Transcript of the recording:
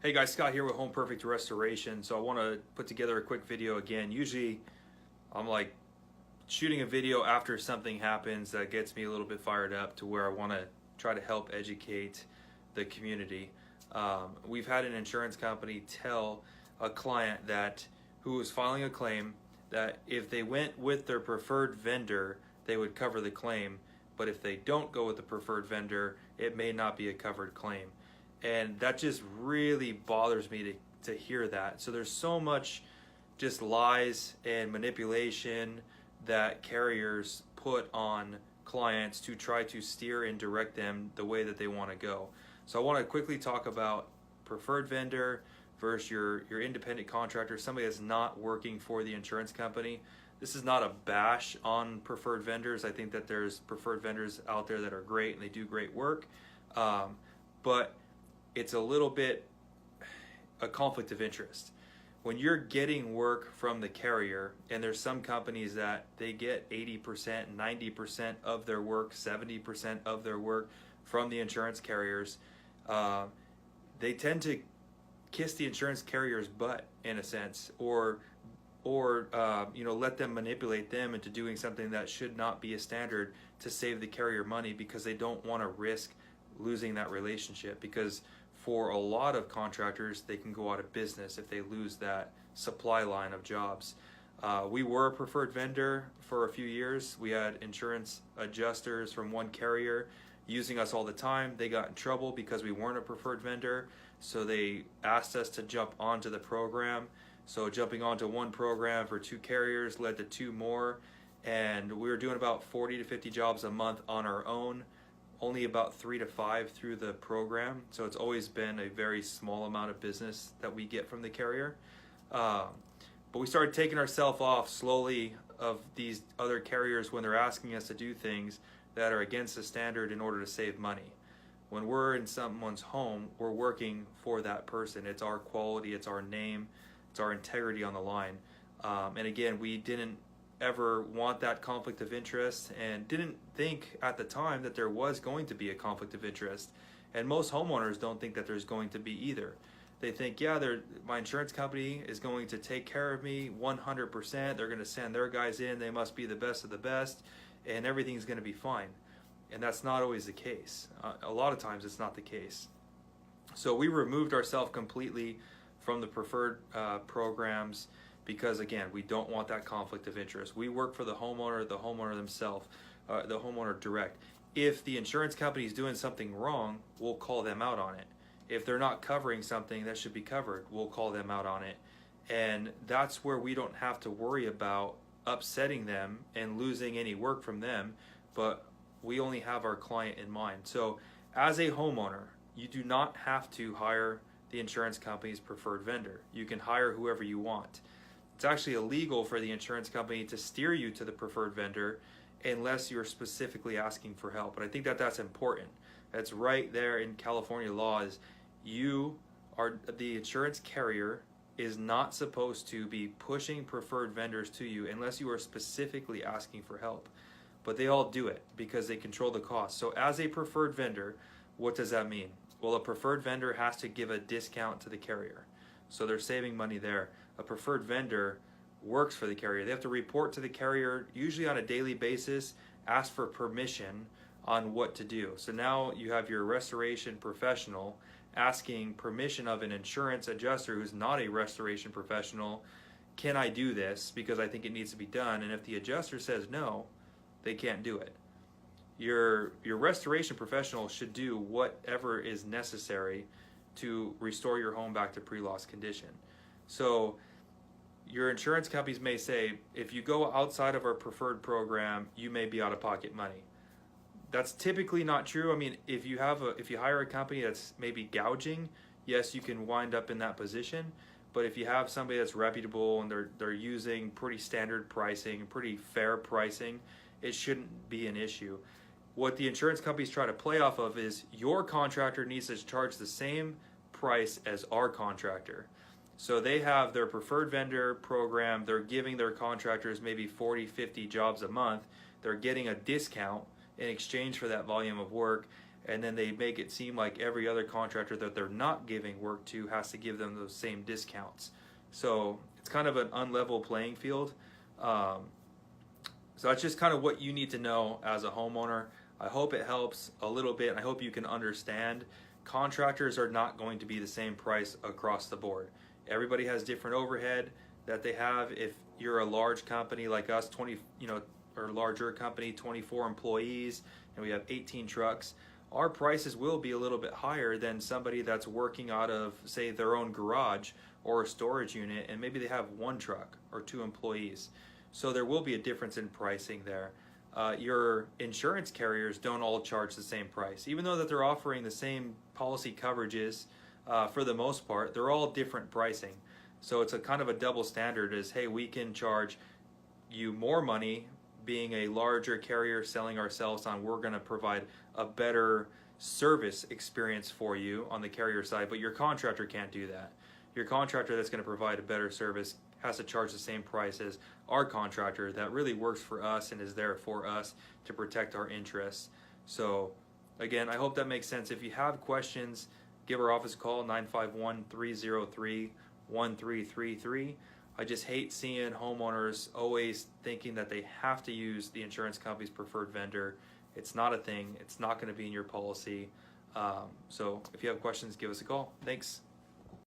Hey guys, Scott here with Home Perfect Restoration. So I want to put together a quick video again. Usually I'm like shooting a video after something happens that gets me a little bit fired up to where I want to try to help educate the community. We've had an insurance company tell a client that who was filing a claim that if they went with their preferred vendor, they would cover the claim. But if they don't go with the preferred vendor, it may not be a covered claim. And that just really bothers me to hear that. So there's so much just lies and manipulation that carriers put on clients to try to steer and direct them the way that they want to go. So I want to quickly talk about preferred vendor versus your independent contractor, somebody that's not working for the insurance company. This is not a bash on preferred vendors. I think that there's preferred vendors out there that are great and they do great work. But it's a little bit a conflict of interest. When you're getting work from the carrier, and there's some companies that they get 80%, 90% of their work, 70% of their work from the insurance carriers, they tend to kiss the insurance carrier's butt in a sense, or let them manipulate them into doing something that should not be a standard to save the carrier money because they don't want to risk losing that relationship, because for a lot of contractors they can go out of business if they lose that supply line of jobs. We were a preferred vendor for a few years. We had insurance adjusters from one carrier using us all the time. They got in trouble because we weren't a preferred vendor, so they asked us to jump onto the program. So jumping onto one program for two carriers led to two more, and we were doing about 40 to 50 jobs a month on our own, only about 3 to 5 through the program. So it's always been a very small amount of business that we get from the carrier. But we started taking ourselves off slowly of these other carriers when they're asking us to do things that are against the standard in order to save money. When we're in someone's home, we're working for that person. It's our quality, it's our name, it's our integrity on the line. And again, we didn't ever want that conflict of interest, and didn't think at the time that there was going to be a conflict of interest. And most homeowners don't think that there's going to be either. They think, yeah, my insurance company is going to take care of me 100%. They're going to send their guys in. They must be the best of the best, and everything's going to be fine. And that's not always the case. A lot of times it's not the case. So we removed ourselves completely from the preferred programs, because again, we don't want that conflict of interest. We work for the homeowner themselves, the homeowner direct. If the insurance company is doing something wrong, we'll call them out on it. If they're not covering something that should be covered, we'll call them out on it. And that's where we don't have to worry about upsetting them and losing any work from them, but we only have our client in mind. So as a homeowner, you do not have to hire the insurance company's preferred vendor. You can hire whoever you want. It's actually illegal for the insurance company to steer you to the preferred vendor unless you're specifically asking for help. And I think that that's important. That's right there in California law, is the insurance carrier is not supposed to be pushing preferred vendors to you unless you are specifically asking for help. But they all do it because they control the cost. So as a preferred vendor, what does that mean? Well, a preferred vendor has to give a discount to the carrier. So they're saving money there. A preferred vendor works for the carrier. They have to report to the carrier, usually on a daily basis, ask for permission on what to do. So now you have your restoration professional asking permission of an insurance adjuster who's not a restoration professional. Can I do this? Because I think it needs to be done. And if the adjuster says no, they can't do it. Your restoration professional should do whatever is necessary to restore your home back to pre-loss condition. So your insurance companies may say, if you go outside of our preferred program, you may be out of pocket money. That's typically not true. I mean, if you hire a company that's maybe gouging, yes, you can wind up in that position. But if you have somebody that's reputable and they're using pretty standard pricing, pretty fair pricing, it shouldn't be an issue. What the insurance companies try to play off of is your contractor needs to charge the same price as our contractor. So they have their preferred vendor program. They're giving their contractors maybe 40, 50 jobs a month. They're getting a discount in exchange for that volume of work. and then they make it seem like every other contractor that they're not giving work to has to give them those same discounts. So it's kind of an unlevel playing field. So that's just kind of what you need to know as a homeowner. I hope it helps a little bit. I hope you can understand contractors are not going to be the same price across the board. Everybody has different overhead that they have. If you're a large company like us, 20, or larger company, 24 employees, and we have 18 trucks, our prices will be a little bit higher than somebody that's working out of, say, their own garage or a storage unit, and maybe they have 1 truck or 2 employees. So there will be a difference in pricing there. Your insurance carriers don't all charge the same price. Even though that they're offering the same policy coverages, for the most part, they're all different pricing. So it's a kind of a double standard is, hey, we can charge you more money being a larger carrier selling ourselves on, we're going to provide a better service experience for you on the carrier side, but your contractor can't do that. Your contractor that's going to provide a better service has to charge the same price as our contractor that really works for us and is there for us to protect our interests. So again, I hope that makes sense. If you have questions, give our office a call, 951-303-1333. I just hate seeing homeowners always thinking that they have to use the insurance company's preferred vendor. It's not a thing. It's not going to be in your policy. So if you have questions, give us a call. Thanks.